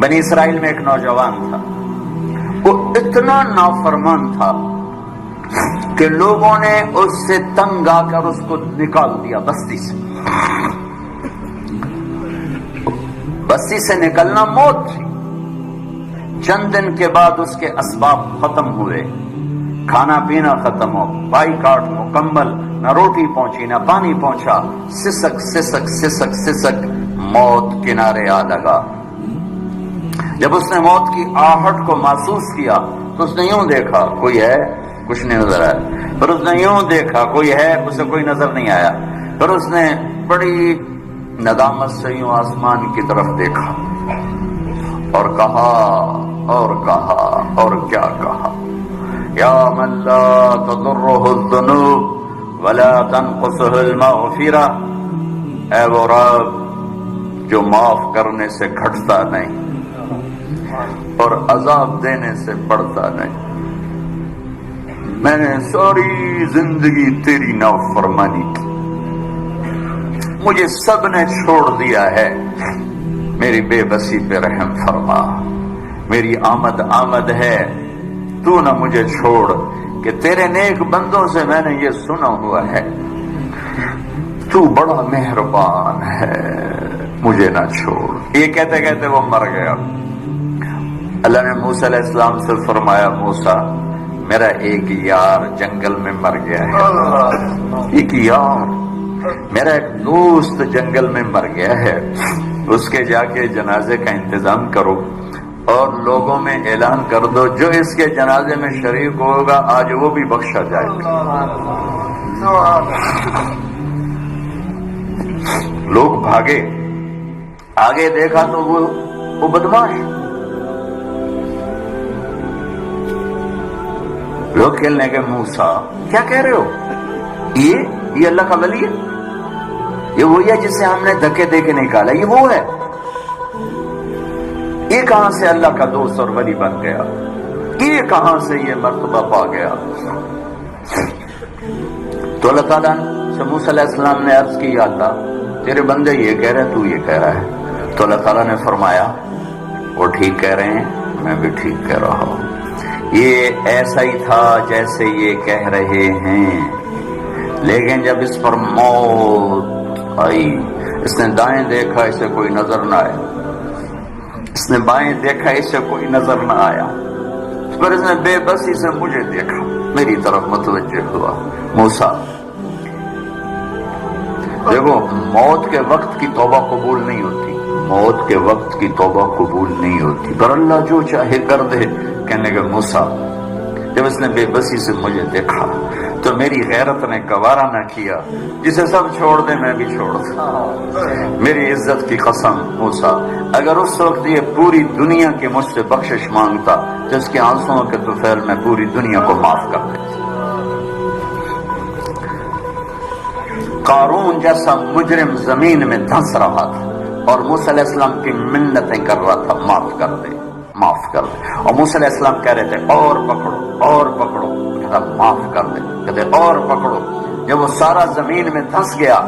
بنی اسرائیل میں ایک نوجوان تھا، وہ اتنا نافرمان تھا کہ لوگوں نے اس سے تنگ آ کر اس کو نکال دیا بستی سے۔ بستی سے نکلنا موت تھی۔ چند دن کے بعد اس کے اسباب ختم ہوئے، کھانا پینا ختم ہو، بائی کاٹ مکمل، نہ روٹی پہنچی نہ پانی پہنچا، سسک سسک سسک سسک موت کنارے آ لگا۔ جب اس نے موت کی آہٹ کو محسوس کیا تو اس نے یوں دیکھا کوئی ہے، کچھ نہیں نظر آیا، پھر اس نے یوں دیکھا کوئی ہے، اسے کوئی نظر نہیں آیا، پھر اس نے بڑی ندامت سے یوں آسمان کی طرف دیکھا اور کہا اور کیا کہا، یا من لا تضرہ الذنوب ولا تنقصہ المغفرہ، اے وہ رب جو معاف کرنے سے گھٹتا نہیں اور عذاب دینے سے بڑھتا نہیں، میں نے ساری زندگی تیری نافرمانی کی، مجھے سب نے چھوڑ دیا ہے، میری بے بسی پہ رحم فرما، میری آمد ہے، تو نہ مجھے چھوڑ، کہ تیرے نیک بندوں سے میں نے یہ سنا ہوا ہے تو بڑا مہربان ہے، مجھے نہ چھوڑ۔ یہ کہتے کہتے وہ مر گیا۔ اللہ نے موسیٰ علیہ السلام سے فرمایا، موسیٰ میرا ایک یار جنگل میں مر گیا ہے، ایک یار میرا ایک دوست جنگل میں مر گیا ہے، اس کے جا کے جنازے کا انتظام کرو اور لوگوں میں اعلان کر دو جو اس کے جنازے میں شریک ہوگا آج وہ بھی بخشا جائے گا۔ لوگ بھاگے، آگے دیکھا تو وہ بدماش، لوگ کھیلنے کے، موسیٰ کیا کہہ رہے ہو، یہ اللہ کا ولی ہے، یہ وہی ہے جسے ہم نے دھکے دے کے نکالا، یہ وہ ہے، یہ کہاں سے اللہ کا دوست اور ولی بن گیا، یہ کہاں سے یہ مرتبہ پا گیا؟ تو اللہ تعالیٰ سے موسیٰ علیہ السلام نے عرض کی، یا اللہ تیرے بندے یہ کہہ رہے تو یہ کہہ رہا ہے۔ تو اللہ تعالیٰ نے فرمایا وہ ٹھیک کہہ رہے ہیں، میں بھی ٹھیک کہہ رہا ہوں، یہ ایسا ہی تھا جیسے یہ کہہ رہے ہیں، لیکن جب اس پر موت آئی، اس نے دائیں دیکھا اسے کوئی نظر نہ آیا، اس نے بائیں دیکھا اسے کوئی نظر نہ آیا، پھر اس نے بے بسی سے مجھے دیکھا، میری طرف متوجہ ہوا۔ موسیٰ دیکھو، موت کے وقت کی توبہ قبول نہیں ہوتی، موت کے وقت کی توبہ قبول نہیں ہوتی، پر اللہ جو چاہے کر دے۔ کہنے لگے موسیٰ جب اس نے بے بسی سے مجھے دیکھا تو میری غیرت نے گوارا نہ کیا، جسے سب چھوڑ دے میں بھی چھوڑ دوں، میری عزت کی قسم موسیٰ اگر اس وقت یہ پوری دنیا کی مجھ سے بخشش مانگتا تو اس کے آنسوؤں کے طفیل میں پوری دنیا کو معاف کر دیتا۔ قارون جیسا مجرم زمین میں دھنس رہا تھا اور موسیٰ علیہ السلام کی منتیں کر رہا تھا، معاف کر دے معاف کر دے، اور موسیٰ علیہ السلام کہہ رہے تھے اور پکڑو اور پکڑو، کہتا معاف کر دے، کہتے اور پکڑو۔ جب وہ سارا زمین میں دھنس گیا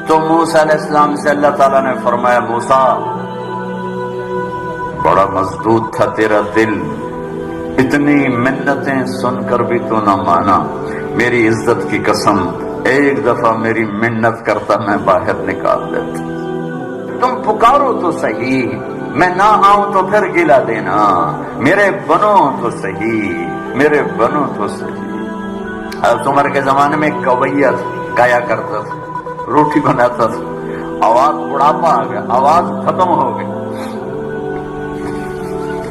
تو موسیٰ علیہ السلام سے اللہ تعالیٰ نے فرمایا، موسیٰ بڑا مضبوط تھا تیرا دل، اتنی منتیں سن کر بھی تو نہ مانا، میری عزت کی قسم ایک دفعہ میری منت کرتا میں باہر نکال دیتا، تم پکارو تو صحیح، میں نہ آؤں تو پھر گلا دینا، میرے بنو تو صحیح، میرے بنو تو صحیح۔ حضرت عمر کے زمانے میں کویہ گایا کرتا تھا، روٹی بناتا تھا، آواز بڑھاپا آ گیا، آواز ختم ہو گئی،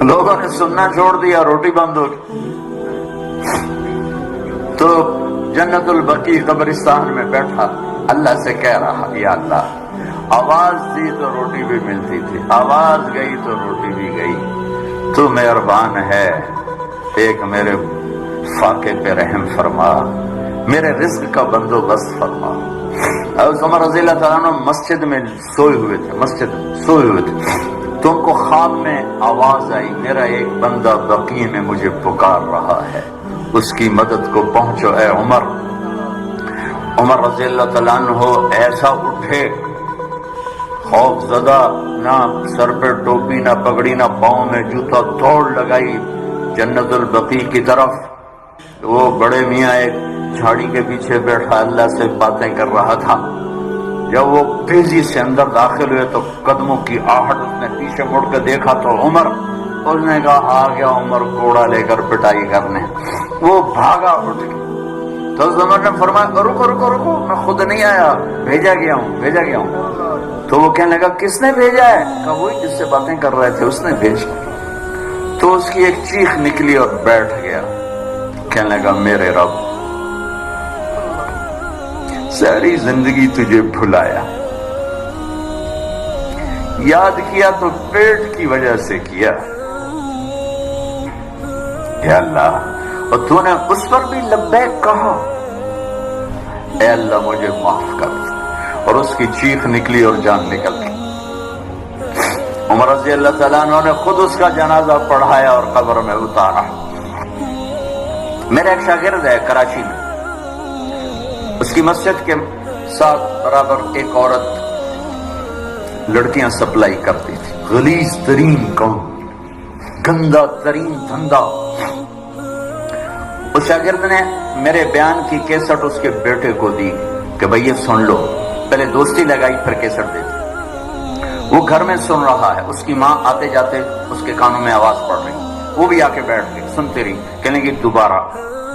لوگوں نے سننا چھوڑ دیا، روٹی بند ہو گئی، تو جنت البقیع قبرستان میں بیٹھا اللہ سے کہہ رہا، یا اللہ آواز دی تو روٹی بھی ملتی تھی، آواز گئی تو روٹی بھی گئی، تو مہربان ہے، ایک میرے فاقے پہ رحم فرما، میرے رزق کا بندوبست فرما۔ حضرت عمر رضی اللہ تعالیٰ عنہ مسجد میں سوئے ہوئے تھے، تو ان کو خواب میں آواز آئی، میرا ایک بندہ بقیع میں مجھے پکار رہا ہے، اس کی مدد کو پہنچو اے عمر۔ عمر رضی اللہ تعالیٰ عنہ ایسا اٹھے، خوف زدہ، نہ سر پہ ٹوپی، نہ پگڑی، نہ پاؤں میں جوتا، دوڑ لگائی جنت البقیع کی طرف۔ وہ بڑے میاں ایک جھاڑی کے پیچھے بیٹھا اللہ سے باتیں کر رہا تھا۔ جب وہ تیزی سے اندر داخل ہوئے تو قدموں کی آہٹ، اس نے پیچھے مڑ کے دیکھا تو عمر، اس نے کہا آ گیا عمر گھوڑا لے کر پٹائی کرنے۔ وہ بھاگا اٹھ کے، تو عمر نے فرمایا رکو رکو رکو، میں خود نہیں آیا، بھیجا گیا ہوں۔ تو وہ کہنے لگا کس نے بھیجا ہے؟ کہا وہی جس سے باتیں کر رہے تھے اس نے بھیجا۔ تو اس کی ایک چیخ نکلی اور بیٹھ گیا، کہنے لگا میرے رب، ساری زندگی تجھے بھلایا، یاد کیا تو پیٹ کی وجہ سے کیا، اے اللہ، اور تو نے اس پر بھی لبیک کہا، اے اللہ مجھے معاف کر۔ اور اس کی چیخ نکلی اور جان نکل گئی۔ عمر رضی اللہ تعالیٰ عنہ نے خود اس کا جنازہ پڑھایا اور قبر میں اتارا۔ میرا ایک شاگرد ہے کراچی میں، اس کی مسجد کے ساتھ برابر ایک عورت لڑکیاں سپلائی کرتی تھی، غلیظ ترین کام، گندا ترین دھندا۔ اس شاگرد نے میرے بیان کی کیسٹ اس کے بیٹے کو دی کہ بھئی یہ سن لو، پہلے دوستی لگائی پھر کیسٹ دی۔ وہ گھر میں سن رہا ہے، اس کی ماں آتے جاتے اس کے کانوں میں آواز پڑ رہی، وہ بھی آ کے بیٹھ گئی، سنتی رہی، کہنے لگی دوبارہ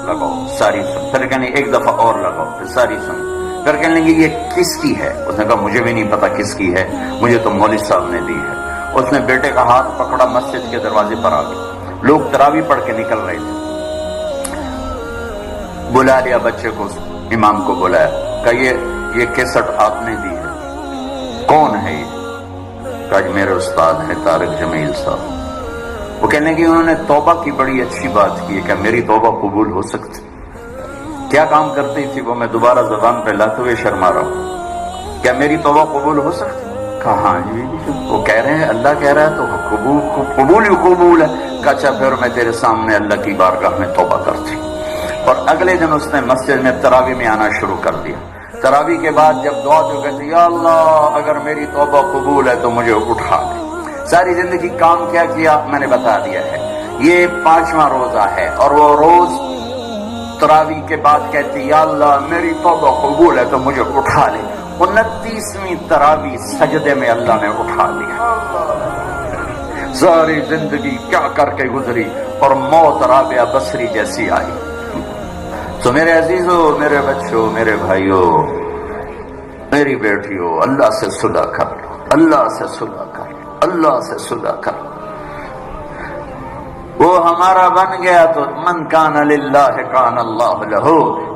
لگاؤ، ساری سن، پھر کہنے ایک دفعہ اور لگاؤ، پھر ساری سن، پھر کہنے لگی یہ کس کی ہے؟ اس نے کہا مجھے بھی نہیں پتا کس کی ہے، مجھے تو مولوی صاحب نے دی ہے۔ اس نے بیٹے کا ہاتھ پکڑا، مسجد کے دروازے پر آ گئی، لوگ تراویح پڑھ کے نکل رہے تھے، بلا لیا بچے کو، امام کو بلایا، کہا یہ کیسٹ آپ نے دی ہے، کون ہے یہ؟ کہا میرے استاد ہیں طارق جمیل صاحب۔ وہ کہنے کہ انہوں نے توبہ کی بڑی اچھی بات کی ہے، کہ میری توبہ قبول ہو سکتی؟ کیا کام کرتی تھی وہ؟ میں دوبارہ زبان پہ لاتے ہوئے شرما رہا ہوں، کیا میری توبہ قبول ہو سکتی؟ کہا ہاں جی، وہ کہہ رہے ہیں اللہ کہہ رہا ہے تو قبول ہی قبول ہے۔ کہا اچھا پھر میں تیرے سامنے اللہ کی بارگاہ میں توبہ کرتی۔ اور اگلے دن اس نے مسجد میں تراویح میں آنا شروع کر دیا۔ تراویح کے بعد جب دعا جو کہتی یا اللہ اگر میری توبہ قبول ہے تو مجھے اٹھا لے۔ ساری زندگی کام کیا کیا میں نے بتا دیا ہے، یہ 5واں روزہ ہے، اور وہ روز تراویح کے بعد کہتی یا اللہ میری توبہ قبول ہے تو مجھے اٹھا لے۔ 29ویں تراویح سجدے میں اللہ نے اٹھا لیا۔ ساری زندگی کیا کر کے گزری اور موت رابعہ بصری جیسی آئی۔ تو میرے عزیزوں، میرے بچوں، میرے بھائیوں، میری بیٹیوں، اللہ سے صلح کر لو، اللہ سے صلح کر لو، اللہ سے صلح کر لو۔ وہ ہمارا بن گیا تو من کان للہ کان اللہ لہ،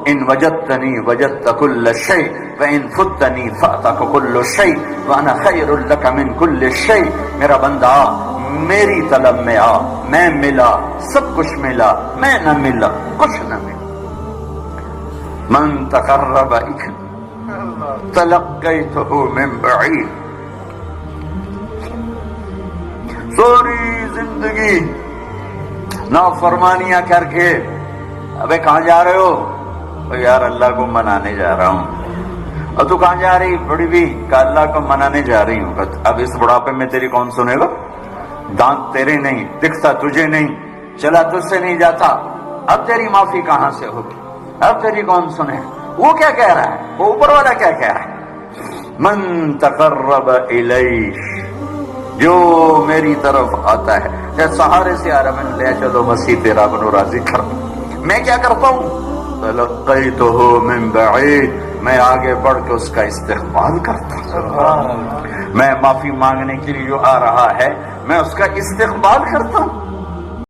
ان وجدتنی وجدت کل شیء وان فتنی فاتک کل شیء وانا خیر لک من کل شیء۔ میرا بندہ میری طلب میں آ، میں ملا، سب کچھ ملا، میں نہ ملا کچھ نہ ملا۔ من تقرب تلقیتہ من بعید۔ ساری زندگی نافرمانیاں کر کے، ابے کہاں جا رہے ہو؟ یار اللہ کو منانے جا رہا ہوں۔ اور تو کہاں جا رہی؟ بڑی بھی، کہ اللہ کو منانے جا رہی ہوں۔ اب اس بڑھاپے میں تیری کون سنے گا؟ دانت تیرے نہیں، دکھتا تجھے نہیں، چلا تجھ سے نہیں جاتا، اب تیری معافی کہاں سے ہوگی؟ اب تیری کون سنے؟ وہ کیا کہہ رہا ہے؟ وہ اوپر والا کیا کہہ رہا ہے؟ من تقرب الیہ، جو میری طرف آتا ہے، جیسے سہارے سے آ رہا، میں لے چلو مسیح تیرا بنو راضی کر، میں کیا کرتا ہوں؟ تلقیتہ من بعید، میں آگے بڑھ کے اس کا استقبال کرتا ہوں۔ میں معافی مانگنے کے لیے جو آ رہا ہے میں اس کا استقبال کرتا ہوں۔